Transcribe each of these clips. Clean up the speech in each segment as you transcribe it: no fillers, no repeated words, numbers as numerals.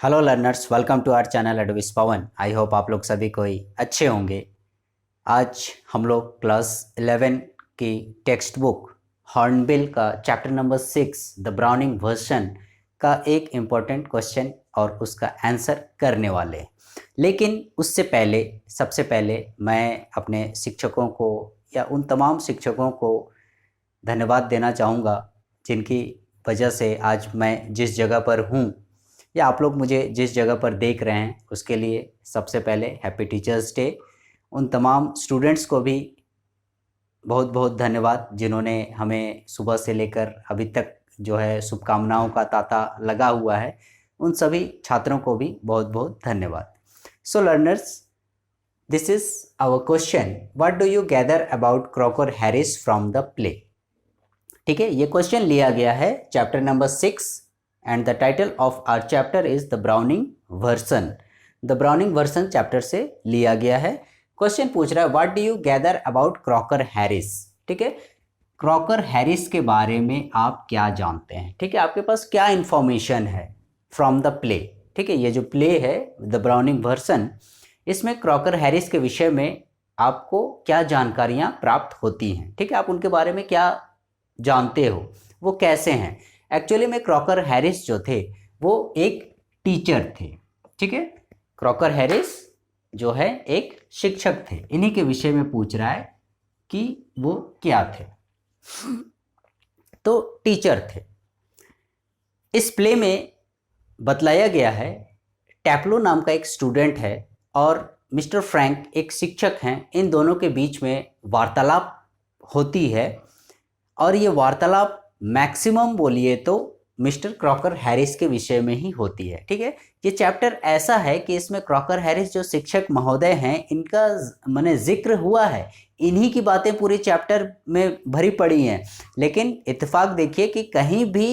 Hello learners, welcome to our channel एडविस Pawan. I hope आप लोग सभी कोई अच्छे होंगे। आज हम लोग क्लास 11 की टेक्स्ट बुक हॉर्नबिल का chapter number 6 the browning version का एक इम्पोर्टेंट क्वेश्चन और उसका आंसर करने वाले हैं। लेकिन उससे पहले सबसे पहले मैं अपने शिक्षकों को या उन तमाम शिक्षकों को धन्यवाद देना चाहूँगा जिनकी वजह से आज मैं जिस जगह पर हूँ या आप लोग मुझे जिस जगह पर देख रहे हैं उसके लिए सबसे पहले हैप्पी टीचर्स डे। उन तमाम स्टूडेंट्स को भी बहुत बहुत धन्यवाद जिन्होंने हमें सुबह से लेकर अभी तक जो है शुभकामनाओं का तांता लगा हुआ है। उन सभी छात्रों को भी बहुत बहुत धन्यवाद। So learners, this is our question, what do you gather about Crocker Harris from the play. ठीक है, ये क्वेश्चन लिया गया है chapter number 6 and the title of our chapter is the Browning version. The Browning version chapter से लिया गया है। क्वेश्चन पूछ रहा है what do you gather about Crocker Harris. ठीक है, क्रॉकर हैरिस के बारे में आप क्या जानते हैं। ठीक है, आपके पास क्या इंफॉर्मेशन है फ्रॉम द प्ले। ठीक है, ये जो प्ले है द ब्राउनिंग वर्सन, इसमें क्रॉकर हैरिस के विषय में आपको क्या जानकारियां प्राप्त होती हैं। ठीक है, आप उनके बारे में क्या जानते हो, वो कैसे हैं। एक्चुअली में क्रॉकर हैरिस जो थे वो एक टीचर थे। ठीक है, क्रॉकर हैरिस जो है एक शिक्षक थे। इन्हीं के विषय में पूछ रहा है कि वो क्या थे। तो टीचर थे। इस प्ले में बतलाया गया है टैप्लो नाम का एक स्टूडेंट है और मिस्टर फ्रैंक एक शिक्षक हैं। इन दोनों के बीच में वार्तालाप होती है और ये वार्तालाप मैक्सिमम बोलिए तो मिस्टर क्रॉकर हैरिस के विषय में ही होती है। ठीक है, ये चैप्टर ऐसा है कि इसमें क्रॉकर हैरिस जो शिक्षक महोदय हैं इनका माने जिक्र हुआ है। इन्हीं की बातें पूरी चैप्टर में भरी पड़ी हैं, लेकिन इत्तेफाक देखिए कि कहीं भी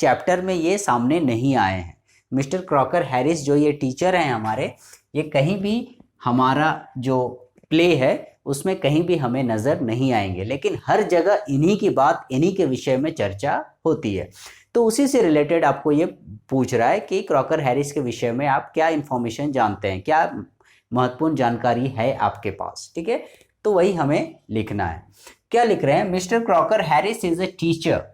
चैप्टर में ये सामने नहीं आए हैं। मिस्टर क्रॉकर हैरिस जो ये टीचर हैं हमारे, ये कहीं भी हमारा जो प्ले है उसमें कहीं भी हमें नज़र नहीं आएंगे, लेकिन हर जगह इन्हीं की बात, इन्हीं के विषय में चर्चा होती है। तो उसी से रिलेटेड आपको ये पूछ रहा है कि क्रॉकर हैरिस के विषय में आप क्या इन्फॉर्मेशन जानते हैं, क्या महत्वपूर्ण जानकारी है आपके पास। ठीक है, तो वही हमें लिखना है। क्या लिख रहे हैं, mister Crocker Harris is a teacher.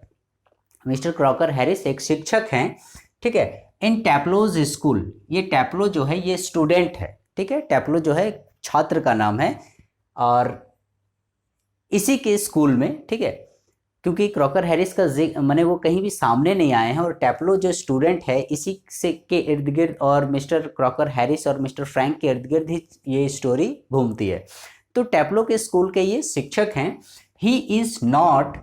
Mister Crocker Harris एक शिक्षक हैं। ठीक है, इन टैप्लोज स्कूल। ये टैप्लो जो है ये स्टूडेंट है। ठीक है, टैप्लो जो है छात्र का नाम है और इसी के स्कूल में। ठीक है, क्योंकि क्रॉकर हैरिस का माने वो कहीं भी सामने नहीं आए हैं और टैप्लो जो स्टूडेंट है इसी से के इर्द गिर्द और मिस्टर क्रॉकर हैरिस और मिस्टर फ्रैंक के इर्द गिर्द ही ये स्टोरी घूमती है। तो टैप्लो के स्कूल के ये शिक्षक हैं। He is not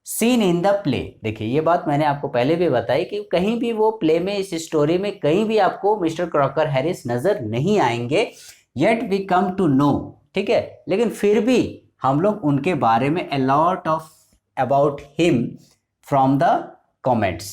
seen in the play. देखिए, ये बात मैंने आपको पहले भी बताई कि कहीं भी वो प्ले में, इस स्टोरी में कहीं भी आपको मिस्टर क्रॉकर हैरिस नजर नहीं आएंगे। Yet we come to know. ठीक है, लेकिन फिर भी हम लोग उनके बारे में a lot of about him from the comments।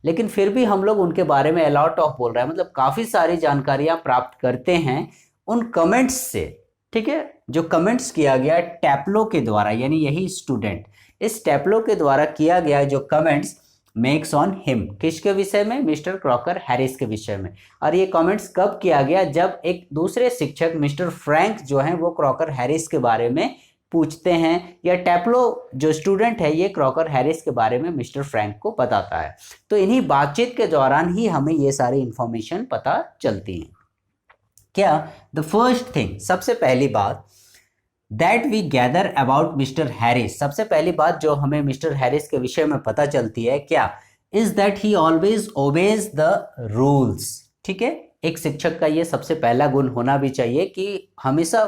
लेकिन फिर भी हम लोग उनके बारे में a lot of बोल रहे हैं, मतलब काफ़ी सारी जानकारियां प्राप्त करते हैं उन कमेंट्स से। ठीक है, जो कमेंट्स किया गया टैप्लो के द्वारा, यानी यही स्टूडेंट, इस टैप्लो के द्वारा किया गया जो कमेंट्स मेक्स ऑन हिम, किसके विषय में, मिस्टर क्रॉकर हैरिस के विषय में। और ये कमेंट्स कब किया गया, जब एक दूसरे शिक्षक मिस्टर फ्रैंक जो हैं वो क्रॉकर हैरिस के बारे में पूछते हैं, या टैप्लो जो स्टूडेंट है ये क्रॉकर हैरिस के बारे में मिस्टर फ्रैंक को बताता है। तो इन्हीं बातचीत के दौरान ही हमें ये सारी इंफॉर्मेशन पता चलती है। क्या, द फर्स्ट थिंग, सबसे पहली बात that we gather about mister Harris, सबसे पहली बात जो हमें मिस्टर हैरिस के विषय में पता चलती है क्या, is that he always obeys the rules. ठीक है, एक शिक्षक का ये सबसे पहला गुण होना भी चाहिए कि हमेशा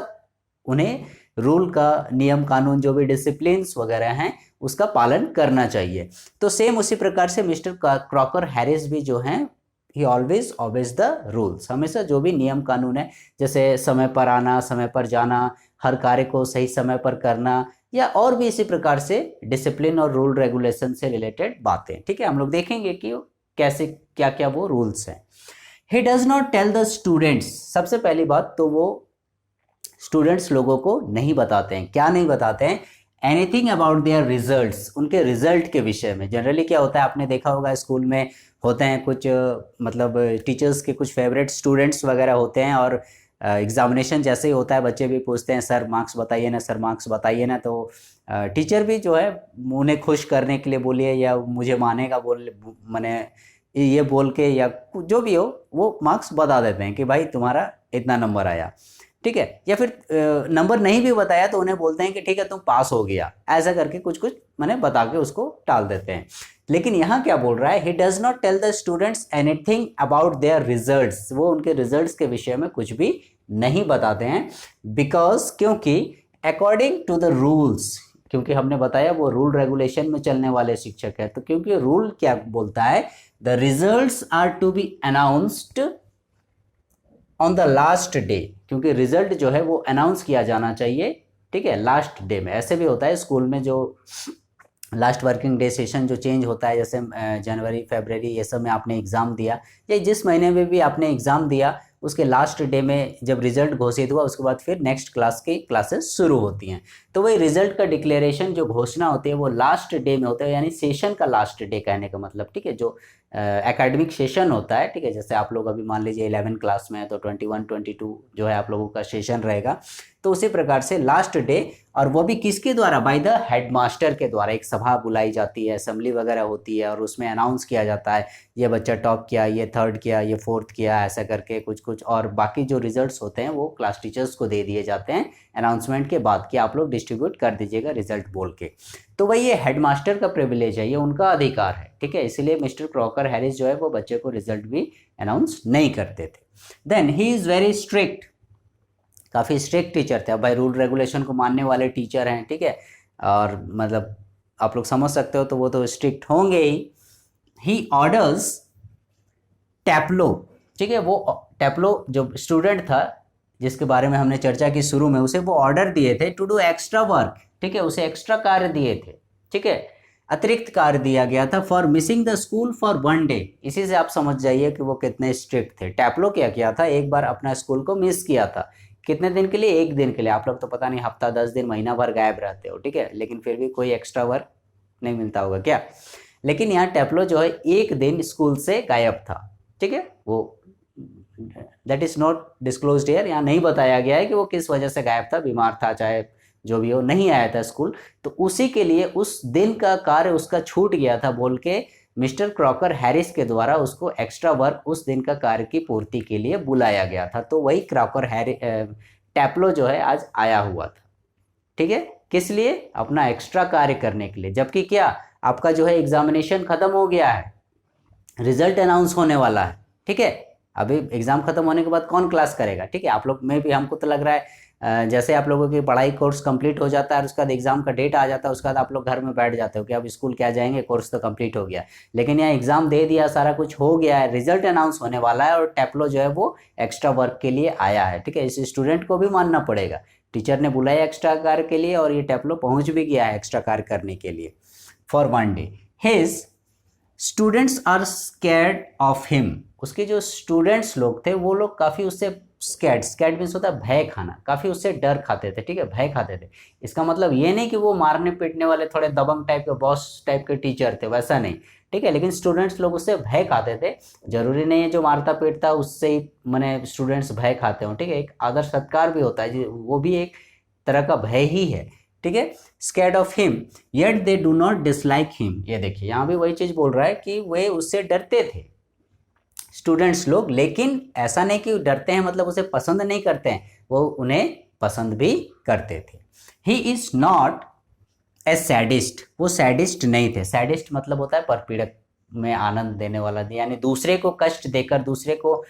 उन्हें रूल का, नियम कानून जो भी डिसिप्लिन्स वगैरह हैं उसका पालन करना चाहिए। तो सेम उसी प्रकार से मिस्टर क्रॉकर हैरिस भी जो हैं ही ऑलवेज ओबेज द रूल्स, हमेशा जो भी नियम कानून है, जैसे समय पर आना, समय पर जाना, हर कार्य को सही समय पर करना, या और भी इसी प्रकार से डिसिप्लिन और रूल रेगुलेशन से रिलेटेड बातें। ठीक है, हम लोग देखेंगे कि कैसे क्या क्या वो रूल्स हैं। He does not tell the students, सबसे पहली बात तो वो स्टूडेंट्स लोगों को नहीं बताते हैं। क्या नहीं बताते हैं, एनीथिंग अबाउट देयर रिजल्ट्स, उनके रिजल्ट के विषय में। जनरली क्या होता है, आपने देखा होगा स्कूल में होते हैं कुछ मतलब टीचर्स के कुछ फेवरेट स्टूडेंट्स वगैरह होते हैं, और एग्जामिनेशन जैसे ही होता है बच्चे भी पूछते हैं सर मार्क्स बताइए ना, सर मार्क्स बताइए ना। तो टीचर भी जो है उन्हें खुश करने के लिए बोलिए या मुझे मानेगा बोल मैंने ये बोल के या जो भी हो वो मार्क्स बता देते हैं कि भाई तुम्हारा इतना नंबर आया, ठीक है। या फिर नंबर नहीं भी बताया तो उन्हें बोलते हैं कि ठीक है तुम पास हो गया, ऐसा करके कुछ कुछ मैंने बता के उसको टाल देते हैं। लेकिन यहाँ क्या बोल रहा है, he does not tell the students anything about their results, वो उनके रिजल्ट्स के विषय में कुछ भी नहीं बताते हैं। बिकॉज, क्योंकि अकॉर्डिंग टू द रूल्स, क्योंकि हमने बताया वो रूल रेगुलेशन में चलने वाले शिक्षक है, तो क्योंकि रूल क्या बोलता है, the results are to be announced on the last day, क्योंकि रिजल्ट जो है वो अनाउंस किया जाना चाहिए, ठीक है, लास्ट डे में। ऐसे भी होता है स्कूल में जो लास्ट वर्किंग डे सेशन जो चेंज होता है, जैसे जनवरी फरवरी ये सब में आपने एग्ज़ाम दिया या जिस महीने में भी आपने एग्ज़ाम दिया, उसके लास्ट डे में जब रिजल्ट घोषित हुआ उसके बाद फिर नेक्स्ट क्लास की क्लासेस शुरू होती हैं। तो वही रिजल्ट का डिक्लेरेशन जो घोषणा होती है वो लास्ट डे में होता है, यानी सेशन का लास्ट डे कहने का मतलब, ठीक है, जो एकेडमिक सेशन होता है, ठीक है। जैसे आप लोग अभी मान लीजिए 11 क्लास में है तो 21 22 जो है आप लोगों का सेशन रहेगा, तो उसी प्रकार से लास्ट डे, और वो भी किसके द्वारा, बाय द हेडमास्टर के द्वारा। एक सभा बुलाई जाती है, असेंबली वगैरह होती है और उसमें अनाउंस किया जाता है ये बच्चा टॉप किया, ये थर्ड किया, ये फोर्थ किया, ऐसा करके कुछ कुछ। और बाकी जो रिजल्ट्स होते हैं वो क्लास टीचर्स को दे दिए जाते हैं अनाउंसमेंट के बाद कि आप लोग डिस्ट्रीब्यूट कर दीजिएगा रिजल्ट बोल के। तो वही ये हेडमास्टर का प्रिविलेज है, ये उनका अधिकार है, ठीक है। इसलिए मिस्टर क्रॉकर हैरिस जो है वो बच्चे को रिजल्ट भी अनाउंस नहीं करते थे। Then he is very strict, काफ़ी स्ट्रिक्ट टीचर थे। अब भाई रूल रेगुलेशन को मानने वाले टीचर हैं, ठीक है, और मतलब आप लोग समझ सकते हो तो वो तो स्ट्रिक्ट होंगे ही ऑर्डर्स टैप्लो, ठीक है, वो टैप्लो जो स्टूडेंट था जिसके बारे में हमने चर्चा की शुरू में, उसे वो ऑर्डर दिए थे टू डू एक्स्ट्रा वर्क, ठीक है, उसे एक्स्ट्रा कार्य दिए थे, ठीक है, अतिरिक्त कार्य दिया गया था for missing the school for 1 day. इसी से आप समझ जाइए कि वो कितने स्ट्रिक्ट थे। टैप्लो क्या किया था, एक बार अपना स्कूल को मिस किया था, कितने दिन के लिए, 1 दिन के लिए। आप लोग तो पता नहीं हफ्ता 10 दिन महीना भर गायब रहते हो, ठीक है, लेकिन फिर भी कोई एक्स्ट्रा वर्क नहीं मिलता होगा क्या। लेकिन यहाँ टैप्लो जो है 1 दिन स्कूल से गायब था, ठीक है, वो that is not disclosed here, यहाँ नहीं बताया गया है कि वो किस वजह से गायब था, बीमार था चाहे जो भी हो, नहीं आया था स्कूल। तो उसी के लिए उस दिन का कार्य उसका छूट गया था बोल के मिस्टर क्रॉकर हैरिस के द्वारा उसको एक्स्ट्रा वर्क उस दिन का कार्य की पूर्ति के लिए बुलाया गया था। तो वही क्रॉकर टैप्लो जो है आज आया हुआ था, ठीक है, किस लिए, अपना एक्स्ट्रा कार्य करने के लिए। जबकि क्या आपका जो है एग्जामिनेशन खत्म हो गया है, रिजल्ट अनाउंस होने वाला है, ठीक है। अभी एग्जाम खत्म होने के बाद कौन क्लास करेगा, ठीक है। आप लोग में भी हमको तो लग रहा है जैसे आप लोगों की पढ़ाई कोर्स कंप्लीट हो जाता है और उसके बाद एग्जाम का डेट आ जाता है, उसके बाद आप लोग घर में बैठ जाते हो कि अब स्कूल क्या जाएंगे, कोर्स तो कंप्लीट हो गया। लेकिन यहाँ एग्जाम दे दिया, सारा कुछ हो गया है, रिजल्ट अनाउंस होने वाला है और टैप्लो जो है वो एक्स्ट्रा वर्क के लिए आया है, ठीक है। इस स्टूडेंट को भी मानना पड़ेगा, टीचर ने बुलाया एक्स्ट्रा कार्य के लिए और ये टैप्लो पहुंच भी गया है एक्स्ट्रा कार्य करने के लिए for 1 day. His students are scared of him, उसके जो स्टूडेंट्स लोग थे वो लोग काफ़ी उससे स्कैर्ड मीन्स होता है भय खाना, काफ़ी उससे डर खाते थे, ठीक है, भय खाते थे। इसका मतलब ये नहीं कि वो मारने पीटने वाले थोड़े दबंग टाइप के बॉस टाइप के टीचर थे, वैसा नहीं, ठीक है। लेकिन स्टूडेंट्स लोग उससे भय खाते थे। जरूरी नहीं है जो मारता पीटता उससे ही मैंने स्टूडेंट्स भय खाते हों, ठीक है, एक आदर सत्कार भी होता है, वो भी एक तरह का भय ही है, ठीक है। Scared of him yet they do not dislike him, ये देखिए यहाँ भी वही चीज़ बोल रहा है कि वे उससे डरते थे स्टूडेंट्स लोग, लेकिन ऐसा नहीं कि डरते हैं मतलब उसे पसंद नहीं करते हैं, वो उन्हें पसंद भी करते थे। He is not a sadist, वो सैडिस्ट नहीं थे। सैडिस्ट मतलब होता है परपीड़क में आनंद देने वाला, यानी दूसरे को कष्ट देकर, दूसरे को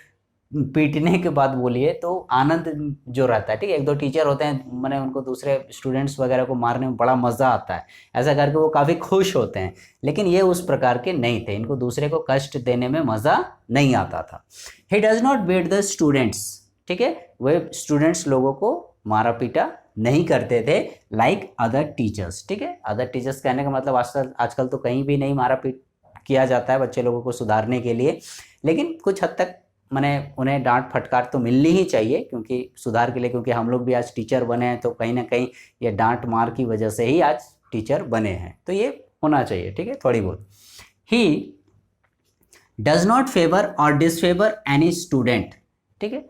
पीटने के बाद बोलिए तो आनंद जो रहता है, ठीक है। 1-2 टीचर होते हैं मैंने उनको दूसरे स्टूडेंट्स वगैरह को मारने में बड़ा मज़ा आता है, ऐसा करके वो काफ़ी खुश होते हैं, लेकिन ये उस प्रकार के नहीं थे, इनको दूसरे को कष्ट देने में मज़ा नहीं आता था। He does not beat the students, ठीक है, वे स्टूडेंट्स लोगों को मारा पीटा नहीं करते थे लाइक अदर टीचर्स, ठीक है। अदर टीचर्स कहने का मतलब आजकल तो कहीं भी नहीं मारा पीट किया जाता है बच्चे लोगों को सुधारने के लिए, लेकिन कुछ हद तक मैंने उन्हें डांट फटकार तो मिलनी ही चाहिए क्योंकि सुधार के लिए, क्योंकि हम लोग भी आज टीचर बने हैं तो कहीं ना कहीं ये डांट मार की वजह से ही आज टीचर बने हैं, तो ये होना चाहिए, ठीक है, थोड़ी बहुत। ही डज नॉट फेवर और डिसफेवर एनी स्टूडेंट, ठीक है।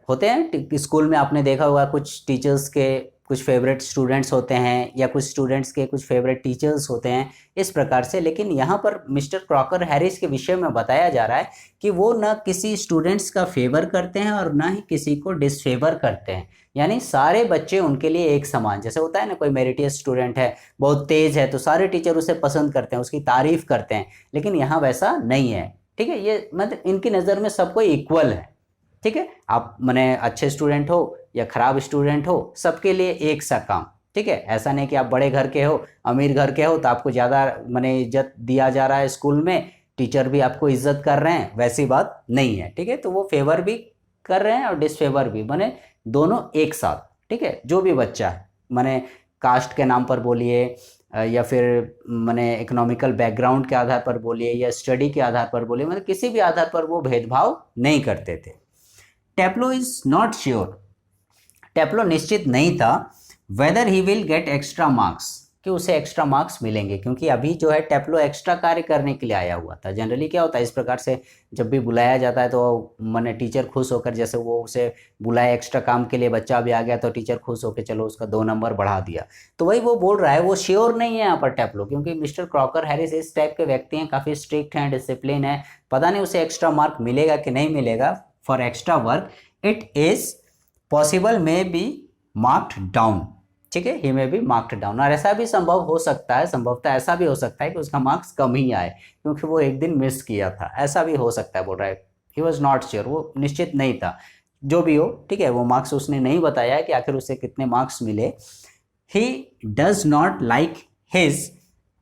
होते हैं स्कूल में, आपने देखा होगा कुछ टीचर्स के कुछ फेवरेट स्टूडेंट्स होते हैं या कुछ स्टूडेंट्स के कुछ फेवरेट टीचर्स होते हैं, इस प्रकार से। लेकिन यहाँ पर मिस्टर क्रॉकर हैरिस के विषय में बताया जा रहा है कि वो न किसी स्टूडेंट्स का फेवर करते हैं और ना ही किसी को डिसफेवर करते हैं, यानी सारे बच्चे उनके लिए एक समान। जैसे होता है ना, कोई मेरिटियस स्टूडेंट है, बहुत तेज है, तो सारे टीचर उसे पसंद करते हैं, उसकी तारीफ करते हैं, लेकिन यहाँ वैसा नहीं है, ठीक है। ये मतलब इनकी नज़र में सबको इक्वल है, ठीक है। आप माने अच्छे स्टूडेंट हो या खराब स्टूडेंट हो, सबके लिए एक सा काम, ठीक है। ऐसा नहीं कि आप बड़े घर के हो, अमीर घर के हो तो आपको ज़्यादा माने इज्जत दिया जा रहा है स्कूल में, टीचर भी आपको इज्जत कर रहे हैं, वैसी बात नहीं है, ठीक है। तो वो फेवर भी कर रहे हैं और डिसफेवर भी, माने दोनों एक साथ, ठीक है। जो भी बच्चा है, माने कास्ट के नाम पर बोलिए या फिर माने इकोनॉमिकल बैकग्राउंड के आधार पर बोलिए या स्टडी के आधार पर बोलिए, मतलब किसी भी आधार पर वो भेदभाव नहीं करते थे। टेप्लो इज नॉट श्योर, टेप्लो निश्चित नहीं था weather he will get extra marks, कि उसे एक्स्ट्रा मार्क्स मिलेंगे, क्योंकि अभी जो है टेप्लो एक्स्ट्रा कार्य करने के लिए आया हुआ था। जनरली क्या होता है, इस प्रकार से जब भी बुलाया जाता है तो माने टीचर खुश होकर, जैसे वो उसे बुलाया एक्स्ट्रा काम के लिए, बच्चा भी आ गया तो टीचर खुश होकर चलो उसका 2 नंबर बढ़ा दिया। तो वही वो बोल रहा है, वो श्योर नहीं है यहाँ पर टेप्लो, क्योंकि मिस्टर क्रॉकर हैरिस इस टाइप के व्यक्ति हैं, काफ़ी स्ट्रिक्ट हैं, डिसिप्लिन है, पता नहीं उसे एक्स्ट्रा मार्क मिलेगा कि नहीं मिलेगा for extra work. It is possible may be marked down, ठीक है, ही मे बी मार्क्ड डाउन। और ऐसा भी संभव हो सकता है, संभवतः ऐसा भी हो सकता है कि उसका मार्क्स कम ही आए क्योंकि वो एक दिन मिस किया था, ऐसा भी हो सकता है, बोल रहा है। ही वॉज नॉट श्योर, वो निश्चित नहीं था, जो भी हो, ठीक है। वो मार्क्स उसने नहीं बताया कि आखिर उसे कितने मार्क्स मिले। ही does not like his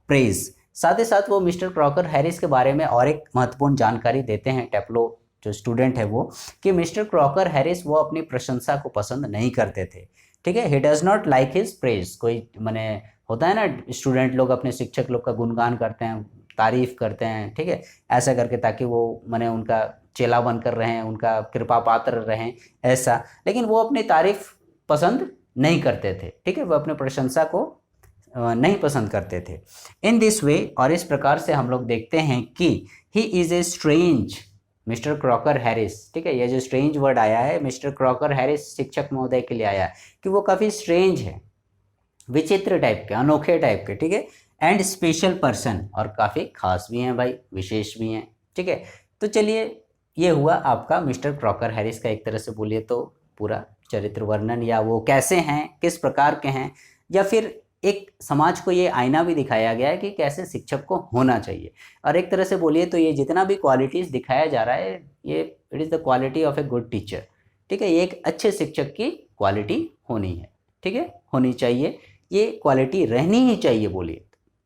praise, साथ ही साथ वो मिस्टर क्रॉकर हैरिस के बारे में और एक महत्वपूर्ण जानकारी देते हैं टेप्लो जो स्टूडेंट है वो, कि मिस्टर क्रॉकर हैरिस वो अपनी प्रशंसा को पसंद नहीं करते थे, ठीक है। He does not like his praise, कोई माने होता है ना, स्टूडेंट लोग अपने शिक्षक लोग का गुणगान करते हैं, तारीफ करते हैं, ठीक है, ऐसा करके, ताकि वो माने उनका चेला बनकर रहें, उनका कृपा पात्र रहें, ऐसा। लेकिन वो अपनी तारीफ पसंद नहीं करते थे, ठीक है, वो अपने प्रशंसा को नहीं पसंद करते थे। इन दिस वे, और इस प्रकार से हम लोग देखते हैं कि he is a strange mister Crocker Harris, ठीक है। ये जो स्ट्रेंज वर्ड आया है मिस्टर क्रॉकर हैरिस शिक्षक महोदय के लिए आया है कि वो काफ़ी स्ट्रेंज है, विचित्र टाइप के, अनोखे टाइप के, ठीक है, एंड स्पेशल पर्सन, और काफ़ी खास भी हैं भाई, विशेष भी हैं, ठीक है। तो चलिए, ये हुआ आपका मिस्टर क्रॉकर हैरिस का एक तरह से बोलिए तो पूरा चरित्र वर्णन, या वो कैसे हैं, किस प्रकार के हैं, या फिर एक समाज को ये आईना भी दिखाया गया है कि कैसे शिक्षक को होना चाहिए। और एक तरह से बोलिए तो ये जितना भी क्वालिटीज़ दिखाया जा रहा है, ये it is the quality of a good teacher, ठीक है। ये एक अच्छे शिक्षक की क्वालिटी होनी है, ठीक है, होनी चाहिए, ये क्वालिटी रहनी ही चाहिए बोलिए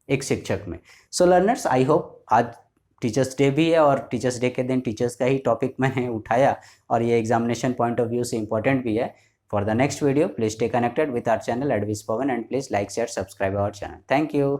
एक शिक्षक में। सो लर्नर्स, आई होप आज टीचर्स डे भी है और टीचर्स डे के दिन टीचर्स का ही टॉपिक मैंने उठाया और ये एग्जामिनेशन पॉइंट ऑफ व्यू से इम्पोर्टेंट भी है। For the next video, please stay connected with our channel Advice Pawan and please like, share, subscribe our channel. Thank you.